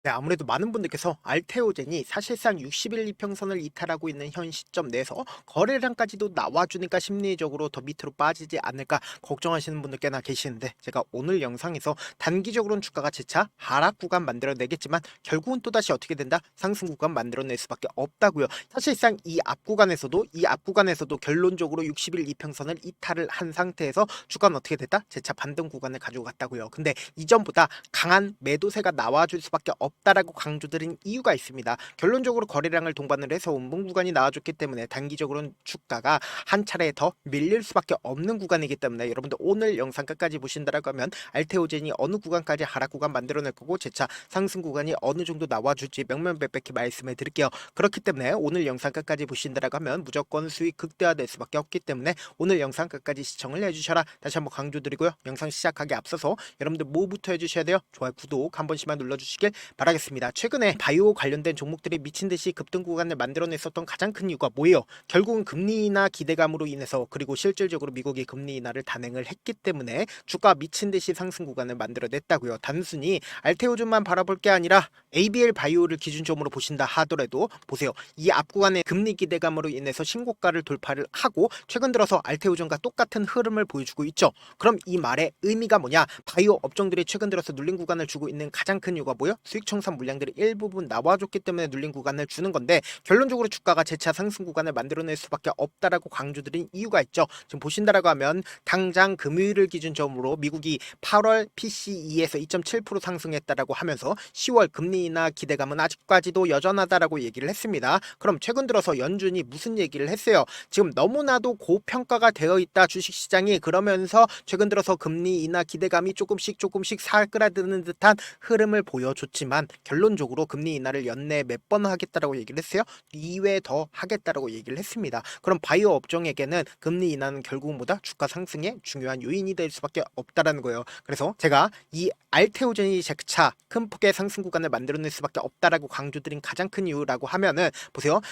네, 아무래도 많은 분들께서 알테오젠이 사실상 60일 이평선을 이탈하고 있는 현 시점 내에서 거래량까지도 나와주니까 심리적으로 더 밑으로 빠지지 않을까 걱정하시는 분들 꽤나 계시는데, 제가 오늘 영상에서 단기적으로는 주가가 재차 하락 구간 만들어내겠지만 결국은 또다시 어떻게 된다? 상승 구간 만들어낼 수밖에 없다고요. 사실상 이 앞구간에서도 결론적으로 60일 이평선을 이탈을 한 상태에서 주가는 어떻게 됐다? 재차 반등 구간을 가지고 갔다고요. 근데 이전보다 강한 매도세가 나와줄 수밖에 없다라고 강조드린 이유가 있습니다. 결론적으로 거래량을 동반을 해서 운봉 구간이 나와줬기 때문에 단기적으로는 주가가 한 차례 더 밀릴 수밖에 없는 구간이기 때문에, 여러분들 오늘 영상 끝까지 보신다라고 하면 알테오젠이 어느 구간까지 하락 구간 만들어낼 거고 재차 상승 구간이 어느 정도 나와줄지 명명백백히 말씀해 드릴게요. 그렇기 때문에 오늘 영상 끝까지 보신다라고 하면 무조건 수익 극대화될 수밖에 없기 때문에 오늘 영상 끝까지 시청을 해주셔라 다시 한번 강조드리고요. 영상 시작하기 앞서서 여러분들 뭐부터 해주셔야 돼요? 좋아요, 구독 한 번씩만 눌러주시길 바라겠습니다. 최근에 바이오 관련된 종목들이 미친듯이 급등 구간을 만들어냈었던 가장 큰 이유가 뭐예요? 결국은 금리 인하 기대감으로 인해서, 그리고 실질적으로 미국이 금리 인하를 단행을 했기 때문에 주가 미친듯이 상승 구간을 만들어냈다고요. 단순히 알테오젠만 바라볼 게 아니라 ABL 바이오를 기준점으로 보신다 하더라도 보세요. 이 앞구간의 금리 기대감으로 인해서 신고가를 돌파를 하고 최근 들어서 알테오젠과 똑같은 흐름을 보여주고 있죠. 그럼 이 말의 의미가 뭐냐? 바이오 업종들이 최근 들어서 눌린 구간을 주고 있는 가장 큰 이유가 뭐예요? 수익 청산 물량들이 일부분 나와줬기 때문에 눌린 구간을 주는 건데, 결론적으로 주가가 재차 상승 구간을 만들어낼 수밖에 없다라고 강조드린 이유가 있죠. 지금 보신다라고 하면 당장 금요일을 기준점으로 미국이 8월 PCE에서 2.7% 상승했다라고 하면서 10월 금리 인하 기대감은 아직까지도 여전하다라고 얘기를 했습니다. 그럼 최근 들어서 연준이 무슨 얘기를 했어요? 지금 너무나도 고평가가 되어 있다 주식시장이, 그러면서 최근 들어서 금리 인하 기대감이 조금씩 사그라드는 듯한 흐름을 보여줬지만 결론적으로 금리 인하를 연내에 몇 번 하겠다라고 얘기를 했어요? 2회 더 하겠다라고 얘기를 했습니다. 그럼 바이오 업종에게는 금리 인하는 결국보다 주가 상승의 중요한 요인이 될 수밖에 없다라는 거예요. 그래서 제가 이 알테오젠이 재차 큰 폭의 상승 구간을 만들어낼 수밖에 없다라고 강조드린 가장 큰 이유라고 하면은 보세요.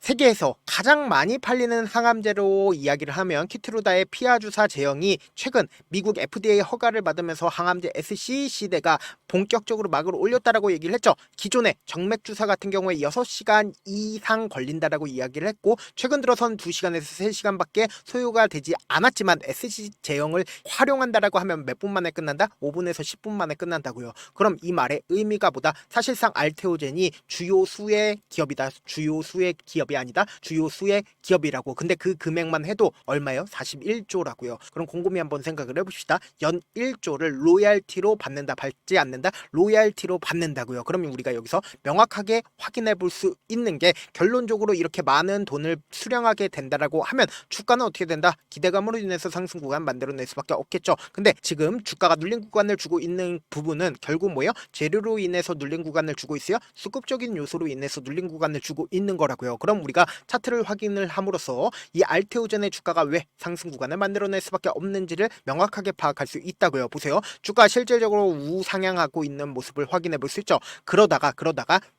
세계에서 가장 많이 팔리는 항암제로 이야기를 하면 키트루다의 피하 주사 제형이 최근 미국 FDA 허가를 받으면서 항암제 SCC대가 본격적으로 막을 올렸다라고 얘기를 했죠. 기존의 정맥 주사 같은 경우에 6시간 이상 걸린다라고 이야기를 했고, 최근 들어선 2시간에서 3시간밖에 소요가 되지 않았지만 SCC 제형을 활용한다라고 하면 몇 분 만에 끝난다? 5분에서 10분 만에 끝난다고요. 그럼 이 말의 의미가 뭐다? 사실상 알테오젠이 주요 수의 기업이다. 주요 수의 기업이 아니다. 주요 수의 기업이라고. 근데 그 금액만 해도 얼마예요? 41조라고요. 그럼 곰곰이 한번 생각을 해봅시다. 연 1조를 로얄티로 받는다, 받지 않는다? 로얄티로 받는다고요. 그러면 우리가 여기서 명확하게 확인해 볼 수 있는 게, 결론적으로 이렇게 많은 돈을 수령하게 된다라고 하면 주가는 어떻게 된다? 기대감으로 인해서 상승 구간 만들어낼 수밖에 없겠죠. 근데 지금 주가가 눌린 구간을 주고 있는 부분은 결국 뭐예요? 재료로 인해서 눌린 구간을 주고 있어요? 수급적인 요소로 인해서 눌린 구간을 주고 있는 거라고요. 그럼 우리가 차트를 확인을 함으로써 이 알테오젠의 주가가 왜 상승 구간을 만들어낼 수밖에 없는지를 명확하게 파악할 수 있다고요. 보세요. 주가 실질적으로 우상향하고 있는 모습을 확인해 볼 수 있죠. 그러다가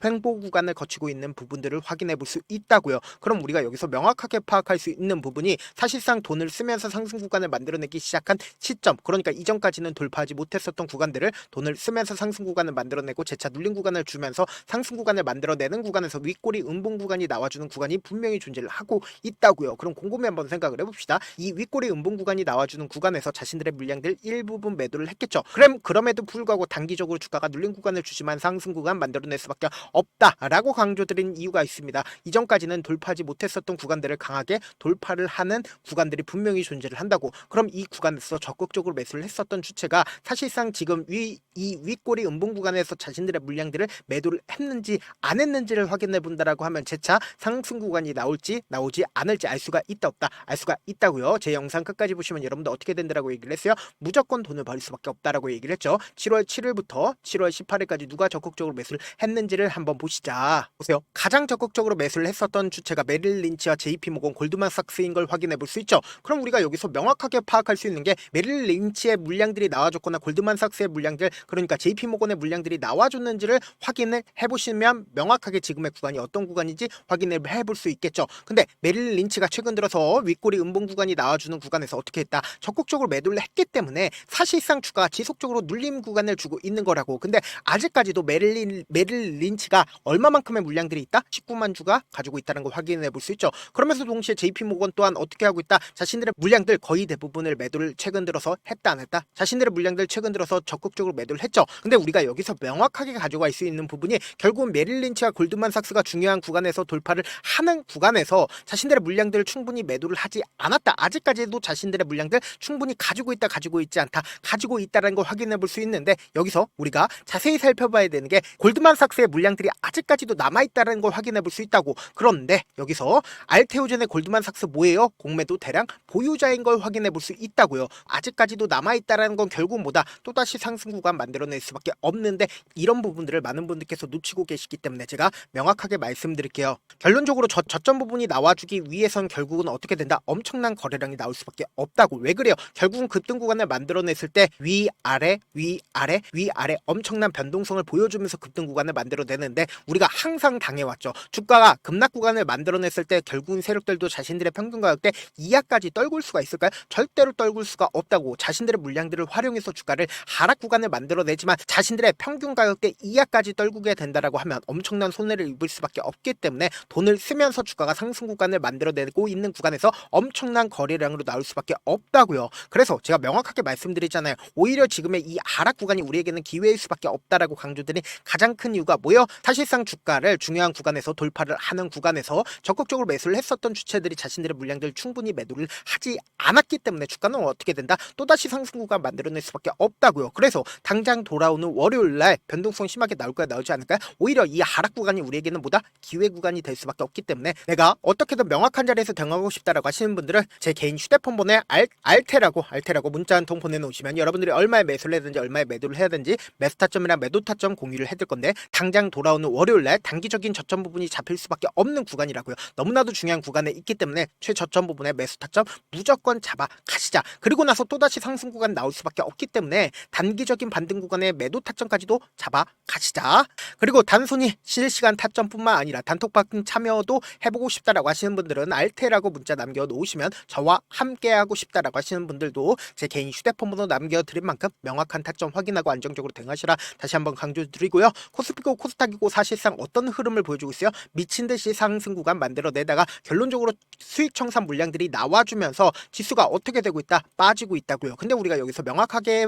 횡보 구간을 거치고 있는 부분들을 확인해 볼 수 있다고요. 그럼 우리가 여기서 명확하게 파악할 수 있는 부분이, 사실상 돈을 쓰면서 상승 구간을 만들어내기 시작한 시점, 그러니까 이전까지는 돌파하지 못했었던 구간들을 돈을 쓰면서 상승 구간을 만들어내고 재차 눌린 구간을 주면서 상승 구간을 만들어내는 구간에서 윗꼬리 음봉 구간이 나와주는 구간이 분명히 존재를 하고 있다고요. 그럼 곰곰이 한번 생각을 해봅시다. 이 윗꼬리 음봉 구간이 나와주는 구간에서 자신들의 물량들 일부분 매도를 했겠죠. 그럼에도 불구하고 단기적으로 주가가 눌린 구간을 주지만 상승 구간 만들어낼 수밖에 없다라고 강조드린 이유가 있습니다. 이전까지는 돌파하지 못했었던 구간들을 강하게 돌파를 하는 구간들이 분명히 존재를 한다고. 그럼 이 구간에서 적극적으로 매수를 했었던 주체가 사실상 지금 이 윗꼬리 음봉 구간에서 자신들의 물량들을 매도를 했는지 안 했는지를 확인해 본다라고 하면 재차 상승 구간이 나올지 나오지 않을지 알 수가 있다 없다? 알 수가 있다고요. 제 영상 끝까지 보시면 여러분들 어떻게 된다라고 얘기를 했어요? 무조건 돈을 벌 수밖에 없다라고 얘기를 했죠. 7월 7일부터 7월 18일까지 누가 적극적으로 매수를 했는지를 한번 보시자. 보세요. 가장 적극적으로 매수를 했었던 주체가 메릴 린치와 JP모건, 골드만삭스인 걸 확인해 볼 수 있죠. 그럼 우리가 여기서 명확하게 파악할 수 있는 게, 메릴 린치의 물량들이 나와줬거나 골드만삭스의 물량들, 그러니까 JP모건의 물량들이 나와줬는지를 확인을 해보시면 명확하게 지금의 구간이 어떤 구간인지 확인해 생각을 해볼 수 있겠죠. 근데 메릴린 린치가 최근 들어서 윗꼬리 음봉 구간이 나와주는 구간에서 어떻게 했다? 적극적으로 매도를 했기 때문에 사실상 주가가 지속적으로 눌림 구간을 주고 있는 거라고. 근데 아직까지도 메릴 린치가 얼마만큼의 물량들이 있다? 19만 주가 가지고 있다는 걸 확인해 볼 수 있죠. 그러면서 동시에 JP모건 또한 어떻게 하고 있다? 자신들의 물량들 거의 대부분을 매도를 최근 들어서 했다 안 했다? 자신들의 물량들 최근 들어서 적극적으로 매도를 했죠. 근데 우리가 여기서 명확하게 가져갈 수 있는 부분이 결국은 메릴 린치와 골드만삭스가 중요한 구간에서 돌파를 하는 구간에서 자신들의 물량들을 충분히 매도를 하지 않았다. 아직까지도 자신들의 물량들 충분히 가지고 있다, 가지고 있지 않다, 가지고 있다는 걸 확인해 볼 수 있는데, 여기서 우리가 자세히 살펴봐야 되는 게 골드만삭스의 물량들이 아직까지도 남아있다는 걸 확인해 볼 수 있다고. 그런데 여기서 알테오젠의 골드만삭스 뭐예요? 공매도 대량 보유자인 걸 확인해 볼 수 있다고요. 아직까지도 남아있다는 건 결국 뭐다? 또다시 상승 구간 만들어낼 수밖에 없는데, 이런 부분들을 많은 분들께서 놓치고 계시기 때문에 제가 명확하게 말씀드릴게요. 결론적으로 저점 부분이 나와주기 위해선 결국은 어떻게 된다? 엄청난 거래량이 나올 수밖에 없다고. 왜 그래요? 결국은 급등 구간을 만들어냈을 때 위아래 위아래 위아래 엄청난 변동성을 보여주면서 급등 구간을 만들어내는데, 우리가 항상 당해왔죠. 주가가 급락 구간을 만들어냈을 때 결국은 세력들도 자신들의 평균 가격대 이하까지 떨굴 수가 있을까요? 절대로 떨굴 수가 없다고. 자신들의 물량들을 활용해서 주가를 하락 구간을 만들어내지만 자신들의 평균 가격대 이하까지 떨구게 된다라고 하면 엄청난 손해를 입을 수밖에 없기 때문에 돈을 쓰면서 주가가 상승 구간을 만들어내고 있는 구간에서 엄청난 거래량으로 나올 수밖에 없다고요. 그래서 제가 명확하게 말씀드리잖아요. 오히려 지금의 이 하락 구간이 우리에게는 기회일 수밖에 없다라고 강조드린 가장 큰 이유가 뭐예요? 사실상 주가를 중요한 구간에서 돌파를 하는 구간에서 적극적으로 매수를 했었던 주체들이 자신들의 물량들을 충분히 매도를 하지 않았기 때문에 주가는 어떻게 된다? 또다시 상승 구간 만들어낼 수밖에 없다고요. 그래서 당장 돌아오는 월요일날 변동성 심하게 나올 거야, 나오지 않을까요? 오히려 이 하락 구간이 우리에게는 뭐다? 기회 구간이 될 수밖에 없기 때문에 내가 어떻게든 명확한 자리에서 대응하고 싶다라고 하시는 분들은 제 개인 휴대폰 번호에 알테라고 문자 한 통 보내놓으시면 여러분들이 얼마에 매수를 해야되는지 얼마에 매도를 해야 되는지 매수 타점이랑 매도 타점 공유를 해드릴 건데, 당장 돌아오는 월요일날 단기적인 저점 부분이 잡힐 수밖에 없는 구간이라고요. 너무나도 중요한 구간에 있기 때문에 최저점 부분에 매수 타점 무조건 잡아 가시자. 그리고 나서 또다시 상승 구간 나올 수밖에 없기 때문에 단기적인 반등 구간에 매도 타점까지도 잡아 가시자. 그리고 단순히 실시간 타점뿐만 아니라 단톡방 참여도 해보고 싶다라고 하시는 분들은 알테라고 문자 남겨놓으시면 저와 함께하고 싶다라고 하시는 분들도 제 개인 휴대폰 번호 남겨드린 만큼 명확한 타점 확인하고 안정적으로 대응하시라 다시 한번 강조드리고요. 코스피고 코스닥이고 사실상 어떤 흐름을 보여주고 있어요? 미친듯이 상승 구간 만들어내다가 결론적으로 수익 청산 물량들이 나와주면서 지수가 어떻게 되고 있다? 빠지고 있다고요. 근데 우리가 여기서 명확하게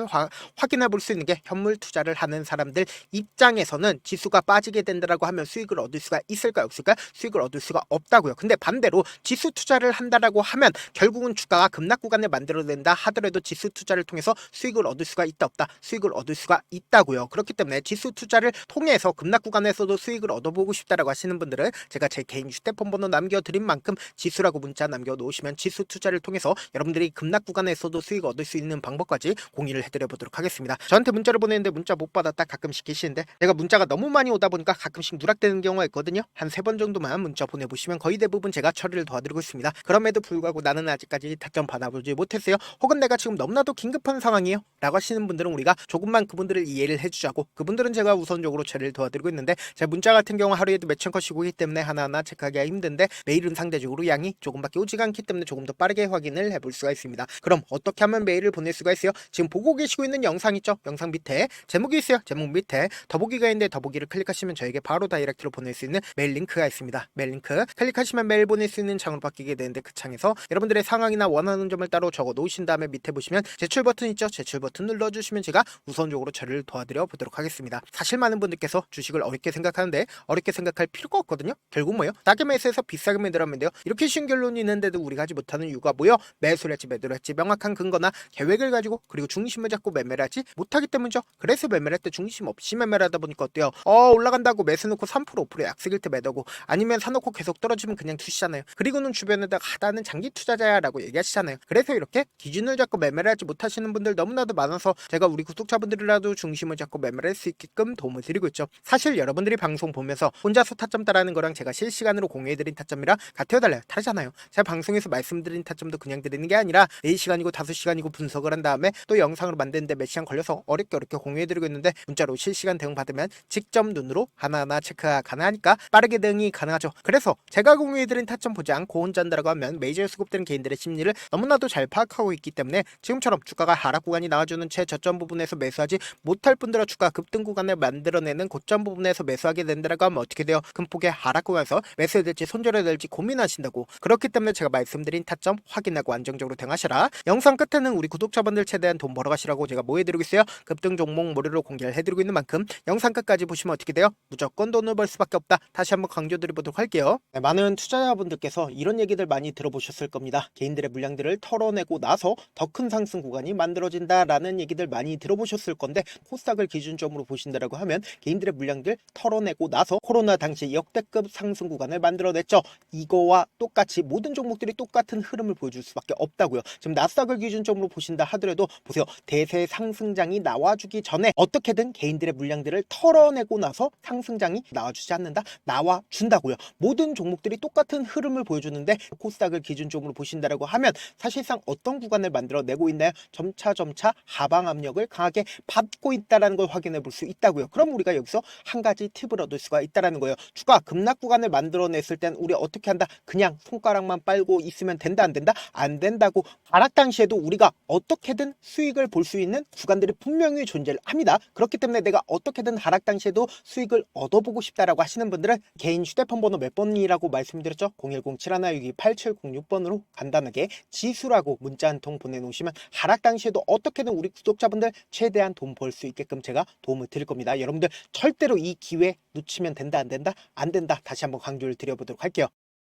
확인해 볼 수 있는 게, 현물 투자를 하는 사람들 입장에서는 지수가 빠지게 된다라고 하면 수익을 얻을 수가 있을까 없을까? 수익을 얻을 수가 없다고요. 근데 반대로 지수 투자를 한다라고 하면 결국은 주가가 급락 구간을 만들어낸다 하더라도 지수 투자를 통해서 수익을 얻을 수가 있다 없다? 수익을 얻을 수가 있다고요. 그렇기 때문에 지수 투자를 통해서 급락 구간에서도 수익을 얻어보고 싶다라고 하시는 분들은 제가 제 개인 휴대폰 번호 남겨드린 만큼 지수라고 문자 남겨놓으시면 지수 투자를 통해서 여러분들이 급락 구간에서도 수익 얻을 수 있는 방법까지 공유를 해드려 보도록 하겠습니다. 저한테 문자를 보내는데 문자 못 받았다 가끔씩 계시는데, 내가 문자가 너무 많이 오다 보니까 가끔씩 누락되는 경우가 있거든요. 한 3번 정도만 문자 보내보시면 거의 대부분 제가 처리를 도와드리고 있습니다. 그럼에도 불구하고 나는 아직까지 타점 받아보지 못했어요. 혹은 내가 지금 너무나도 긴급한 상황이에요 라고 하시는 분들은 우리가 조금만 그분들을 이해를 해주자고, 그분들은 제가 우선적으로 처리를 도와드리고 있는데, 제 문자 같은 경우 하루에도 몇천 컷씩 오기 때문에 하나하나 체크하기가 힘든데, 메일은 상대적으로 양이 조금밖에 오지가 않기 때문에 조금 더 빠르게 확인을 해볼 수가 있습니다. 그럼 어떻게 하면 메일을 보낼 수가 있어요? 지금 보고 계시고 있는 영상 있죠? 영상 밑에 제목이 있어요. 제목 밑에 더보기가 있는데 더보기를 클릭하시면 저에게 바로 다이렉트로 보낼 수 있는 메일 링크가 있습니다. 메일 링크 클릭하시면 메일 보낼 수 있는 창으로 바뀌게 되는데, 그 창에서 여러분들의 상황이나 원하는 점을 따로 적어 놓으신 다음에 밑에 보시면 제출 버튼 있죠? 제출 버튼 눌러주시면 제가 우선적으로 처리를 도와드려 보도록 하겠습니다. 사실 많은 분들께서 주식을 어렵게 생각하는데 어렵게 생각할 필요가 없거든요. 결국 뭐예요? 싸게 매수해서 비싸게 매도하면 돼요. 이렇게 쉬운 결론이 있는데도 우리가 하지 못하는 이유가 뭐예요? 매수를 할지 매도를 할지 명확한 근거나 계획을 가지고, 그리고 중심을 잡고 매매를 하지 못하기 때문이죠. 그래서 매매를 할 때 중심 없이 매매를 하다 보니까 어때요? 올라간다고 매수 놓고 3% 5% 약속일 때 매도고, 아니면 사놓고 계속 떨어지면 그냥 투시잖아요. 그리고는 주변에다가 나는 장기 투자자야 라고 얘기하시잖아요. 그래서 이렇게 기준을 잡고 매매를 하지 못하시는 분들 너무나도 많아서 제가 우리 구독자분들이라도 중심을 잡고 매매를 할 수 있게끔 도움을 드리고 있죠. 사실 여러분들이 방송 보면서 혼자서 타점 따라하는 거랑 제가 실시간으로 공유해드린 타점이랑 같아요 달라요? 다르잖아요. 제가 방송에서 말씀드린 타점도 그냥 드리는 게 아니라 4시간이고 5시간이고 분석을 한 다음에 또 영상으로 만드는데 몇 시간 걸려서 어렵게 공유해드리고 있는데, 문자로 실시간 대응 받으면 직접 눈으로 하나하나 체크가 가능하니까 빠르게 대응이 가능하죠. 하죠. 그래서 제가 공유해드린 타점 보지 않고 혼자 한다라고 하면 메이저에 수급되는 개인들의 심리를 너무나도 잘 파악하고 있기 때문에 지금처럼 주가가 하락 구간이 나와주는 최저점 부분에서 매수하지 못할 뿐더러 주가 급등 구간을 만들어내는 고점 부분에서 매수하게 된다라고 하면 어떻게 돼요? 큰폭의 하락 구간에서 매수해야 될지 손절해야 될지 고민하신다고. 그렇기 때문에 제가 말씀드린 타점 확인하고 안정적으로 대응하셔라. 영상 끝에는 우리 구독자분들 최대한 돈 벌어가시라고 제가 뭐 해드리고 있어요? 급등 종목 무료로 공개를 해드리고 있는 만큼 영상 끝까지 보시면 어떻게 돼요? 무조건 돈을 벌 수밖에 없다. 다시 한번 강조드리도록 할게요. 네, 많은 투자자분들께서 이런 얘기들 많이 들어보셨을 겁니다. 개인들의 물량들을 털어내고 나서 더 큰 상승 구간이 만들어진다라는 얘기들 많이 들어보셨을 건데, 코스닥을 기준점으로 보신다라고 하면 개인들의 물량들 털어내고 나서 코로나 당시 역대급 상승 구간을 만들어냈죠. 이거와 똑같이 모든 종목들이 똑같은 흐름을 보여줄 수밖에 없다고요. 지금 나스닥을 기준점으로 보신다 하더라도 보세요. 대세 상승장이 나와주기 전에 어떻게든 개인들의 물량들을 털어내고 나서 상승장이 나와주지 않는다? 나와준다고요. 모든 종목들이 똑같은 흐름을 보여주는데 코스닥을 기준점으로 보신다라고 하면 사실상 어떤 구간을 만들어내고 있나요? 점차 하방 압력을 강하게 받고 있다는 걸 확인해 볼 수 있다고요. 그럼 우리가 여기서 한 가지 팁을 얻을 수가 있다는 거예요. 주가 급락 구간을 만들어냈을 땐 우리 어떻게 한다? 그냥 손가락만 빨고 있으면 된다, 안 된다? 안 된다고. 하락 당시에도 우리가 어떻게든 수익을 볼 수 있는 구간들이 분명히 존재를 합니다. 그렇기 때문에 내가 어떻게든 하락 당시에도 수익을 얻어보고 싶다라고 하시는 분들은 개인 휴대폰 번호 몇 번이라고 말씀드렸죠? 010-7162-8706번으로 간단하게 지수라고 문자 한 통 보내놓으시면 하락 당시에도 어떻게든 우리 구독자분들 최대한 돈 벌 수 있게끔 제가 도움을 드릴 겁니다. 여러분들 절대로 이 기회 놓치면 된다, 안 된다? 안 된다. 다시 한번 강조를 드려보도록 할게요.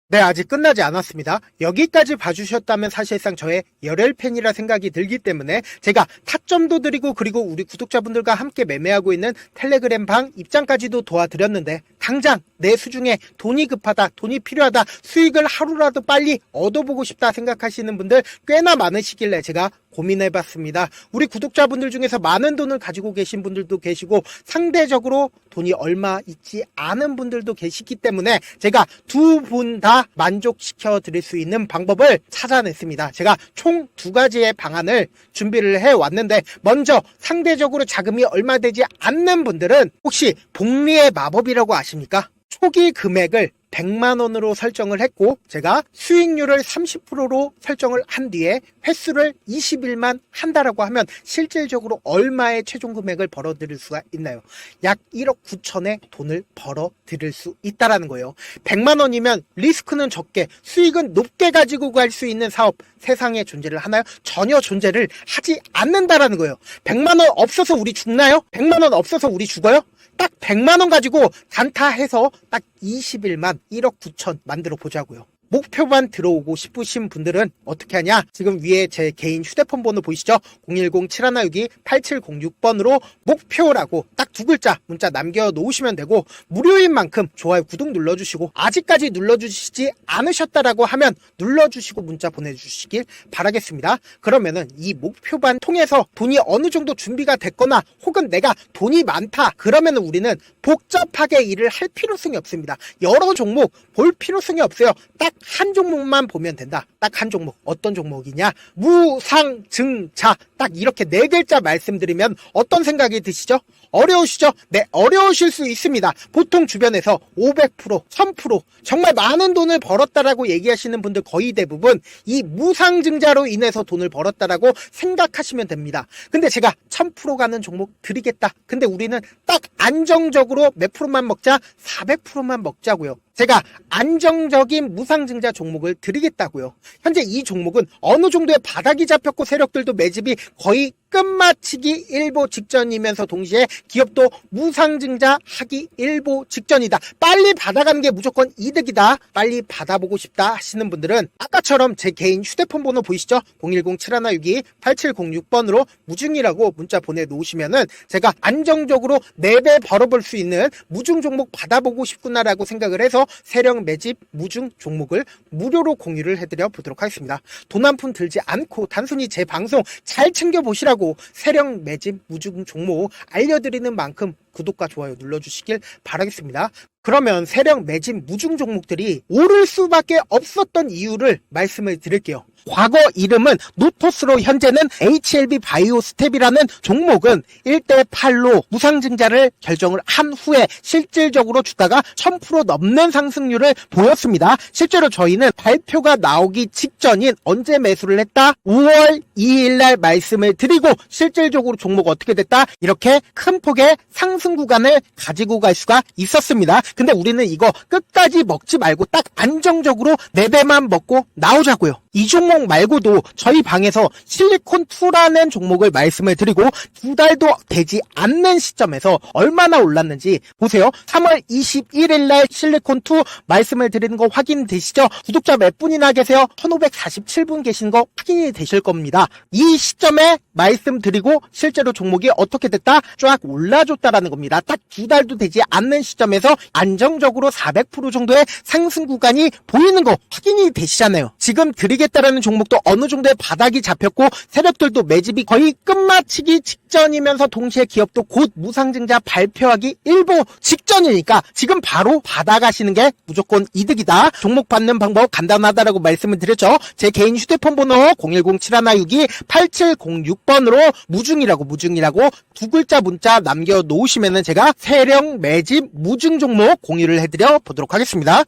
네, 아직 끝나지 않았습니다. 여기까지 봐주셨다면 사실상 저의 열혈 팬이라 생각이 들기 때문에 제가 타점도 드리고, 그리고 우리 구독자분들과 함께 매매하고 있는 텔레그램 방 입장까지도 도와드렸는데, 당장 내 수중에 돈이 급하다, 돈이 필요하다, 수익을 하루라도 빨리 얻어보고 싶다 생각하시는 분들 꽤나 많으시길래 제가 고민해봤습니다. 우리 구독자분들 중에서 많은 돈을 가지고 계신 분들도 계시고 상대적으로 돈이 얼마 있지 않은 분들도 계시기 때문에 제가 두 분 다 만족시켜 드릴 수 있는 방법을 찾아냈습니다. 제가 총 두 가지의 방안을 준비를 해왔는데, 먼저 상대적으로 자금이 얼마 되지 않는 분들은 혹시 복리의 마법이라고 아십니까? 초기 금액을 100만원으로 설정을 했고, 제가 수익률을 30%로 설정을 한 뒤에 횟수를 20일만 한다라고 하면 실질적으로 얼마의 최종 금액을 벌어들일 수가 있나요? 약 1억 9천의 돈을 벌어들일 수 있다라는 거예요. 100만원이면 리스크는 적게 수익은 높게 가지고 갈 수 있는 사업 세상에 존재를 하나요? 전혀 존재를 하지 않는다라는 거예요. 100만원 없어서 우리 죽나요? 100만원 없어서 우리 죽어요? 딱 100만원 가지고 단타해서 딱 20일만 1억 9천 만들어 보자고요. 목표만 들어오고 싶으신 분들은 어떻게 하냐? 지금 위에 제 개인 휴대폰 번호 보이시죠? 010-7162-8706번으로 목표라고 딱 두 글자 문자 남겨놓으시면 되고, 무료인 만큼 좋아요, 구독 눌러주시고, 아직까지 눌러주시지 않으셨다라고 하면 눌러주시고 문자 보내주시길 바라겠습니다. 그러면은 이 목표반 통해서 돈이 어느 정도 준비가 됐거나, 혹은 내가 돈이 많다 그러면은 우리는 복잡하게 일을 할 필요성이 없습니다. 여러 종목 볼 필요성이 없어요. 딱 한 종목만 보면 된다. 딱 한 종목. 어떤 종목이냐? 무상증자. 딱 이렇게 네 글자 말씀드리면 어떤 생각이 드시죠? 어려우시죠? 네, 어려우실 수 있습니다. 보통 주변에서 500%, 1000% 정말 많은 돈을 벌었다라고 얘기하시는 분들 거의 대부분 이 무상증자로 인해서 돈을 벌었다라고 생각하시면 됩니다. 근데 제가 1000% 가는 종목 드리겠다. 근데 우리는 딱 안정적으로 몇 프로만 먹자? 400%만 먹자고요. 제가 안정적인 무상증자 종목을 드리겠다고요. 현재 이 종목은 어느 정도의 바닥이 잡혔고 세력들도 매집이 거의 끝마치기 일보 직전이면서 동시에 기업도 무상증자 하기 일보 직전이다. 빨리 받아가는 게 무조건 이득이다. 빨리 받아보고 싶다 하시는 분들은 아까처럼 제 개인 휴대폰 번호 보이시죠? 010-7162-8706번으로 무중이라고 문자 보내놓으시면은 제가 안정적으로 4배 벌어볼 수 있는 무중 종목 받아보고 싶구나라고 생각을 해서 세력 매집 무중 종목을 무료로 공유를 해드려 보도록 하겠습니다. 돈 한 푼 들지 않고 단순히 제 방송 잘 챙겨보시라고 세력 매집 무중 종목 알려드리는 만큼 구독과 좋아요 눌러주시길 바라겠습니다. 그러면 세력 매집 무중 종목들이 오를 수밖에 없었던 이유를 말씀을 드릴게요. 과거 이름은 노토스로 현재는 HLB 바이오스텝이라는 종목은 1대8로 무상증자를 결정을 한 후에 실질적으로 주가가 1000% 넘는 상승률을 보였습니다. 실제로 저희는 발표가 나오기 직전인 언제 매수를 했다? 5월 2일 날 말씀을 드리고 실질적으로 종목 어떻게 됐다? 이렇게 큰 폭의 상승 구간을 가지고 갈 수가 있었습니다. 근데 우리는 이거 끝까지 먹지 말고 딱 안정적으로 4배만 먹고 나오자고요. 이 종목 말고도 저희 방에서 실리콘2라는 종목을 말씀을 드리고 2달도 되지 않는 시점에서 얼마나 올랐는지 보세요. 3월 21일 날 실리콘2 말씀을 드리는 거 확인되시죠? 구독자 몇 분이나 계세요? 1547분 계신 거 확인이 되실 겁니다. 이 시점에 말씀드리고 실제로 종목이 어떻게 됐다? 쫙 올라줬다라는 겁니다. 딱 2달도 되지 않는 시점에서 안정적으로 400% 정도의 상승 구간이 보이는 거 확인이 되시잖아요. 지금 드리겠다라는 종목도 어느 정도의 바닥이 잡혔고 세력들도 매집이 거의 끝마치기 직전이면서 동시에 기업도 곧 무상증자 발표하기 일보 직전이니까 지금 바로 받아가시는 게 무조건 이득이다. 종목 받는 방법 간단하다라고 말씀을 드렸죠. 제 개인 휴대폰 번호 010-7162-8706번으로 무중이라고 두 글자 문자 남겨놓으시면은 제가 세력 매집 무중 종목 공유를 해드려 보도록 하겠습니다.